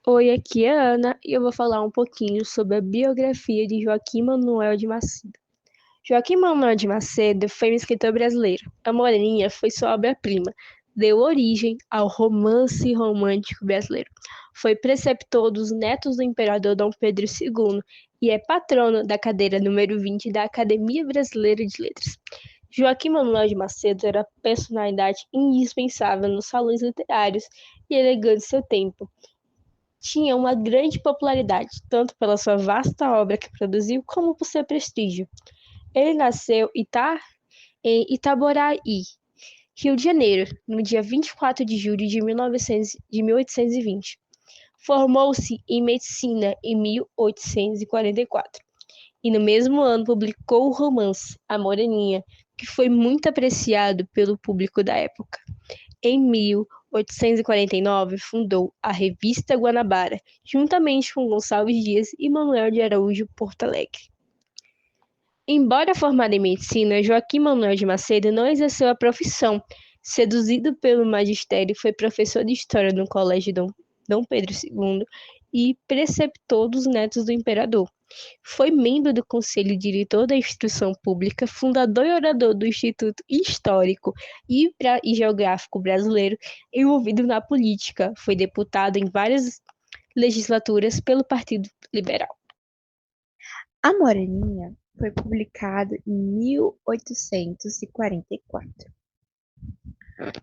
Oi, aqui é a Ana e eu vou falar um pouquinho sobre a biografia de Joaquim Manuel de Macedo. Joaquim Manuel de Macedo foi um escritor brasileiro. A Moreninha foi sua obra-prima. Deu origem ao romance romântico brasileiro. Foi preceptor dos netos do imperador Dom Pedro II e é patrono da cadeira número 20 da Academia Brasileira de Letras. Joaquim Manuel de Macedo era personalidade indispensável nos salões literários e elegante de seu tempo. Tinha uma grande popularidade, tanto pela sua vasta obra que produziu, como por seu prestígio. Ele nasceu em Itaboraí, Rio de Janeiro, no dia 24 de julho de 1820. Formou-se em medicina em 1844 e no mesmo ano publicou o romance A Moreninha, que foi muito apreciado pelo público da época. Em 1849, fundou a Revista Guanabara, juntamente com Gonçalves Dias e Manuel de Araújo Porto Alegre. Embora formado em medicina, Joaquim Manuel de Macedo não exerceu a profissão. Seduzido pelo magistério, foi professor de história no Colégio Dom Pedro II e preceptor dos netos do imperador. Foi membro do Conselho Diretor da Instrução Pública, fundador e orador do Instituto Histórico e Geográfico Brasileiro, envolvido na política. Foi deputado em várias legislaturas pelo Partido Liberal. A Moreninha foi publicado em 1844,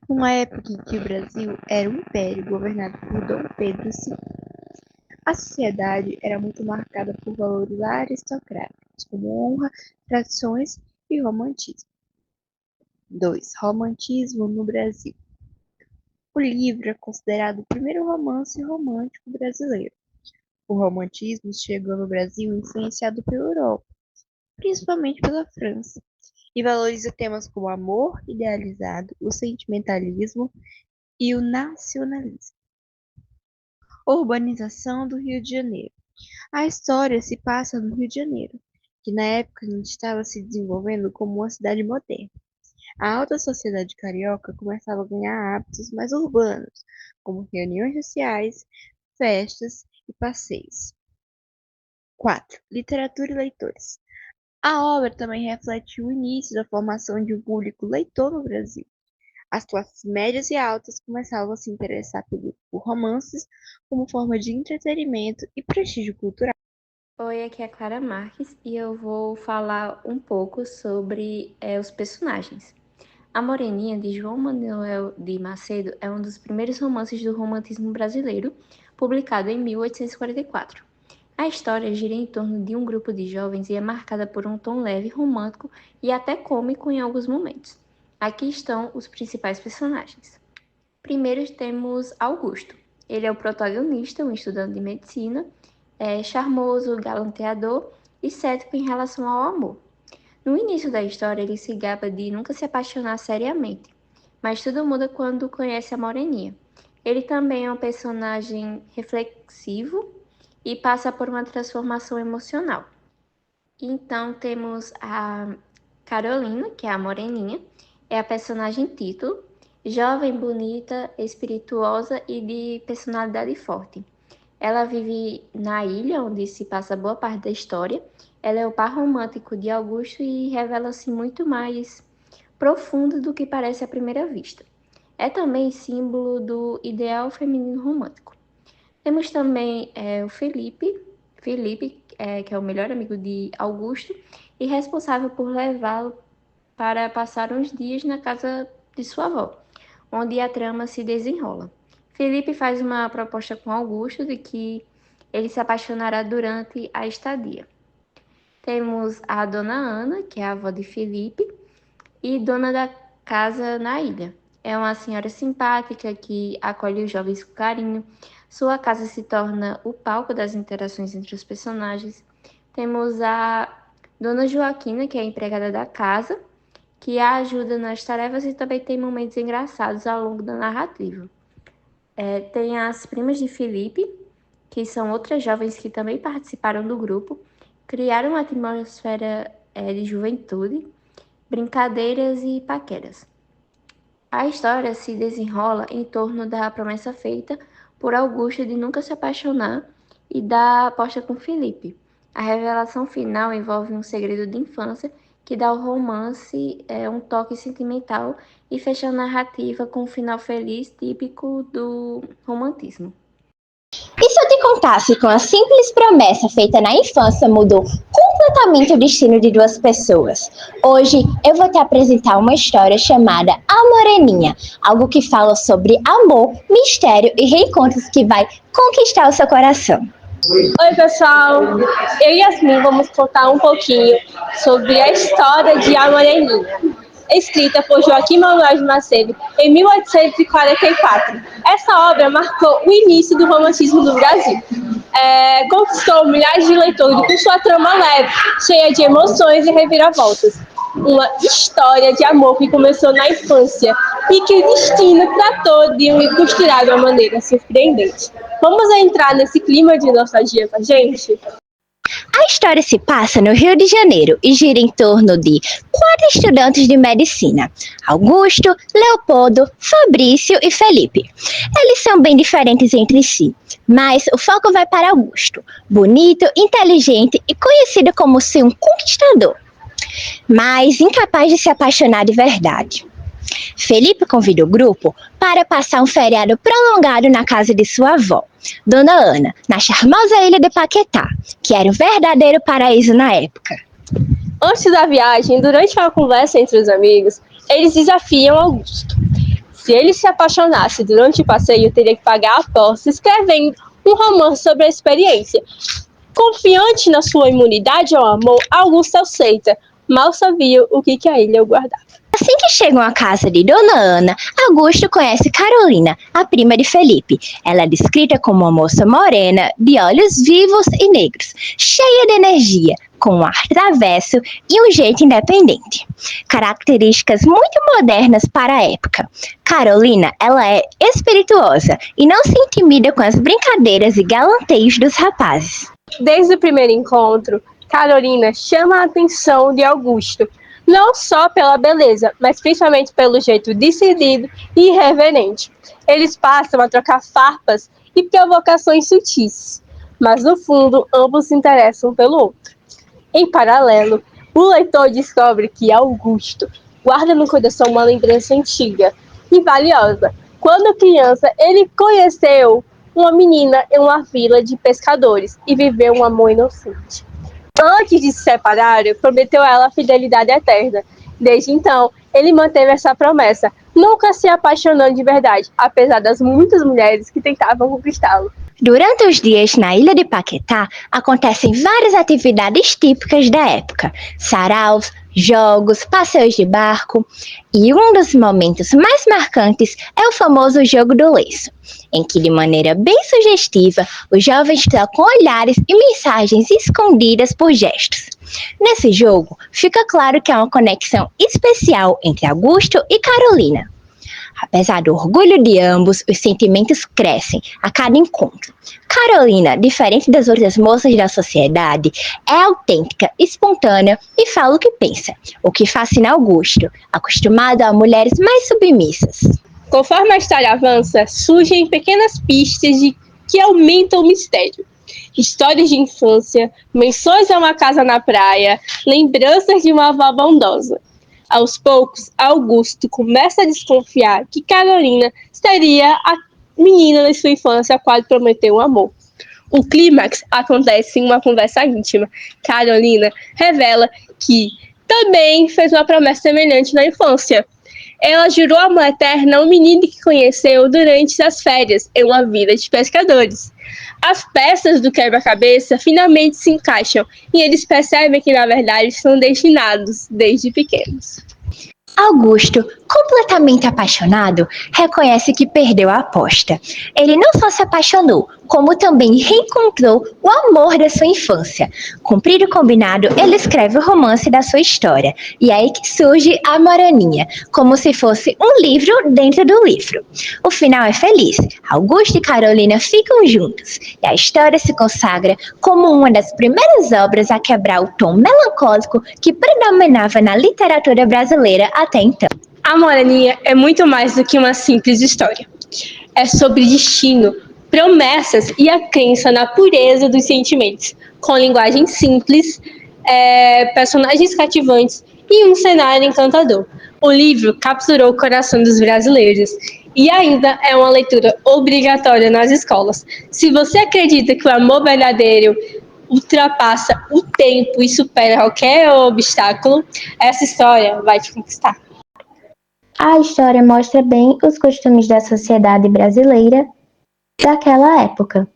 numa época em que o Brasil era um império governado por Dom Pedro II. A sociedade era muito marcada por valores aristocráticos, como honra, tradições e romantismo. 2. Romantismo no Brasil. O livro é considerado o primeiro romance romântico brasileiro. O romantismo chegou no Brasil influenciado pela Europa, principalmente pela França, e valoriza temas como o amor idealizado, o sentimentalismo e o nacionalismo. Urbanização do Rio de Janeiro. A história se passa no Rio de Janeiro, que na época ainda estava se desenvolvendo como uma cidade moderna. A alta sociedade carioca começava a ganhar hábitos mais urbanos, como reuniões sociais, festas e passeios. 4. Literatura e leitores. A obra também reflete o início da formação de um público leitor no Brasil. As classes médias e altas começavam a se interessar por romances como forma de entretenimento e prestígio cultural. Oi, aqui é a Clara Marques e eu vou falar um pouco sobre os personagens. A Moreninha, de João Manuel de Macedo, é um dos primeiros romances do romantismo brasileiro, publicado em 1844. A história gira em torno de um grupo de jovens e é marcada por um tom leve, romântico e até cômico em alguns momentos. Aqui estão os principais personagens. Primeiro temos Augusto. Ele é o protagonista, um estudante de medicina, é charmoso, galanteador e cético em relação ao amor. No início da história, ele se gaba de nunca se apaixonar seriamente, mas tudo muda quando conhece a Moreninha. Ele também é um personagem reflexivo e passa por uma transformação emocional. Então temos a Carolina, que é a Moreninha, é a personagem título, jovem, bonita, espirituosa e de personalidade forte. Ela vive na ilha onde se passa boa parte da história. Ela é o par romântico de Augusto e revela-se muito mais profundo do que parece à primeira vista. É também símbolo do ideal feminino romântico. Temos também o Felipe, que é o melhor amigo de Augusto e responsável por levá-lo para passar uns dias na casa de sua avó, onde a trama se desenrola. Felipe faz uma proposta com Augusto de que ele se apaixonará durante a estadia. Temos a dona Ana, que é a avó de Felipe, e dona da casa na ilha. É uma senhora simpática que acolhe os jovens com carinho. Sua casa se torna o palco das interações entre os personagens. Temos a dona Joaquina, que é a empregada da casa, que a ajuda nas tarefas e também tem momentos engraçados ao longo da narrativa. Tem as primas de Felipe, que são outras jovens que também participaram do grupo, criaram uma atmosfera de juventude, brincadeiras e paqueras. A história se desenrola em torno da promessa feita por Augusto de nunca se apaixonar e da aposta com Felipe. A revelação final envolve um segredo de infância que dá ao romance um toque sentimental e fecha a narrativa com um final feliz típico do romantismo. E se eu te contasse que uma simples promessa feita na infância mudou completamente o destino de duas pessoas? Hoje eu vou te apresentar uma história chamada A Moreninha, algo que fala sobre amor, mistério e reencontros que vai conquistar o seu coração. Oi, pessoal! Eu e Yasmin vamos contar um pouquinho sobre a história de A Moreninha, escrita por Joaquim Manuel de Macedo em 1844. Essa obra marcou o início do romantismo no Brasil. Conquistou milhares de leitores com sua trama leve, cheia de emoções e reviravoltas. Uma história de amor que começou na infância e que o destino tratou de costurar de uma maneira surpreendente. Vamos entrar nesse clima de nostalgia com a gente? A história se passa no Rio de Janeiro e gira em torno de 4 estudantes de medicina: Augusto, Leopoldo, Fabrício e Felipe. Eles são bem diferentes entre si, mas o foco vai para Augusto, bonito, inteligente e conhecido como ser um conquistador, mas incapaz de se apaixonar de verdade. Felipe convida o grupo para passar um feriado prolongado na casa de sua avó, Dona Ana, na charmosa ilha de Paquetá, que era um verdadeiro paraíso na época. Antes da viagem, durante uma conversa entre os amigos, eles desafiam Augusto. Se ele se apaixonasse durante o passeio, teria que pagar a aposta, escrevendo um romance sobre a experiência. Confiante na sua imunidade ao amor, Augusto aceita. Mal sabia o que a ilha o guardava. Assim que chegam à casa de Dona Ana, Augusto conhece Carolina, a prima de Felipe. Ela é descrita como uma moça morena, de olhos vivos e negros, cheia de energia, com um ar travesso e um jeito independente. Características muito modernas para a época. Carolina, ela é espirituosa e não se intimida com as brincadeiras e galanteios dos rapazes. Desde o primeiro encontro, Carolina chama a atenção de Augusto, não só pela beleza, mas principalmente pelo jeito decidido e irreverente. Eles passam a trocar farpas e provocações sutis, mas no fundo ambos se interessam pelo outro. Em paralelo, o leitor descobre que Augusto guarda no coração uma lembrança antiga e valiosa. Quando criança, ele conheceu uma menina em uma vila de pescadores e viveu um amor inocente. Antes de se separar, prometeu a ela a fidelidade eterna. Desde então, ele manteve essa promessa, nunca se apaixonando de verdade, apesar das muitas mulheres que tentavam conquistá-lo. Durante os dias na ilha de Paquetá, acontecem várias atividades típicas da época: saraus, jogos, passeios de barco, e um dos momentos mais marcantes é o famoso jogo do lenço, em que, de maneira bem sugestiva, os jovens trocam olhares e mensagens escondidas por gestos. Nesse jogo, fica claro que há uma conexão especial entre Augusto e Carolina. Apesar do orgulho de ambos, os sentimentos crescem a cada encontro. Carolina, diferente das outras moças da sociedade, é autêntica, espontânea e fala o que pensa, o que fascina Augusto, acostumado a mulheres mais submissas. Conforme a história avança, surgem pequenas pistas que aumentam o mistério. Histórias de infância, menções a uma casa na praia, lembranças de uma avó bondosa. Aos poucos, Augusto começa a desconfiar que Carolina seria a menina da sua infância a qual prometeu um amor. O clímax acontece em uma conversa íntima. Carolina revela que também fez uma promessa semelhante na infância. Ela jurou amor eterno a um menino que conheceu durante as férias em uma vila de pescadores. As peças do quebra-cabeça finalmente se encaixam e eles percebem que, na verdade, são destinados desde pequenos. Augusto, completamente apaixonado, reconhece que perdeu a aposta. Ele não só se apaixonou, como também reencontrou o amor da sua infância. Cumprido o combinado, ele escreve o romance da sua história. E é aí que surge A Moreninha, como se fosse um livro dentro do livro. O final é feliz. Augusto e Carolina ficam juntos. E a história se consagra como uma das primeiras obras a quebrar o tom melancólico que predominava na literatura brasileira até então. A Moreninha é muito mais do que uma simples história. É sobre destino, promessas e a crença na pureza dos sentimentos, com linguagem simples, personagens cativantes e um cenário encantador. O livro capturou o coração dos brasileiros e ainda é uma leitura obrigatória nas escolas. Se você acredita que o amor verdadeiro ultrapassa o tempo e supera qualquer obstáculo, essa história vai te conquistar. A história mostra bem os costumes da sociedade brasileira daquela época,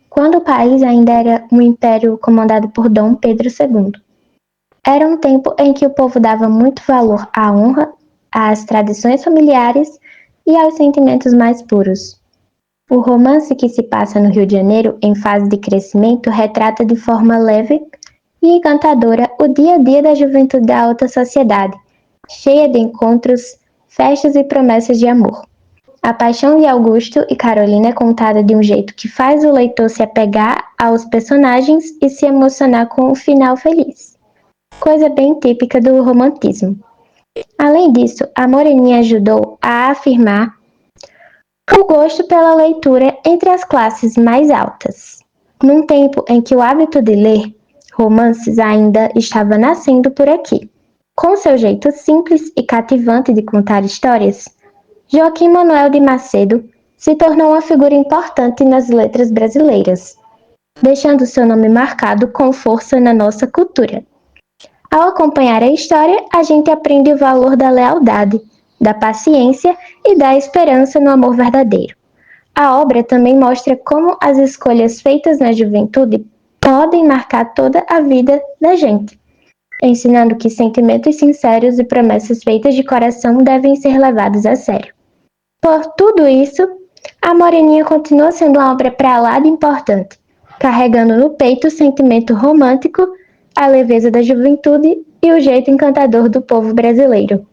quando o país ainda era um império comandado por Dom Pedro II. Era um tempo em que o povo dava muito valor à honra, às tradições familiares e aos sentimentos mais puros. O romance que se passa no Rio de Janeiro, em fase de crescimento, retrata de forma leve e encantadora o dia a dia da juventude da alta sociedade, cheia de encontros, festas e promessas de amor. A paixão de Augusto e Carolina é contada de um jeito que faz o leitor se apegar aos personagens e se emocionar com o final feliz. Coisa bem típica do romantismo. Além disso, a Moreninha ajudou a afirmar o gosto pela leitura entre as classes mais altas. Num tempo em que o hábito de ler romances ainda estava nascendo por aqui. Com seu jeito simples e cativante de contar histórias, Joaquim Manuel de Macedo se tornou uma figura importante nas letras brasileiras, deixando seu nome marcado com força na nossa cultura. Ao acompanhar a história, a gente aprende o valor da lealdade, da paciência e da esperança no amor verdadeiro. A obra também mostra como as escolhas feitas na juventude podem marcar toda a vida da gente, ensinando que sentimentos sinceros e promessas feitas de coração devem ser levados a sério. Por tudo isso, A Moreninha continua sendo uma obra pra lá de importante, carregando no peito o sentimento romântico, a leveza da juventude e o jeito encantador do povo brasileiro.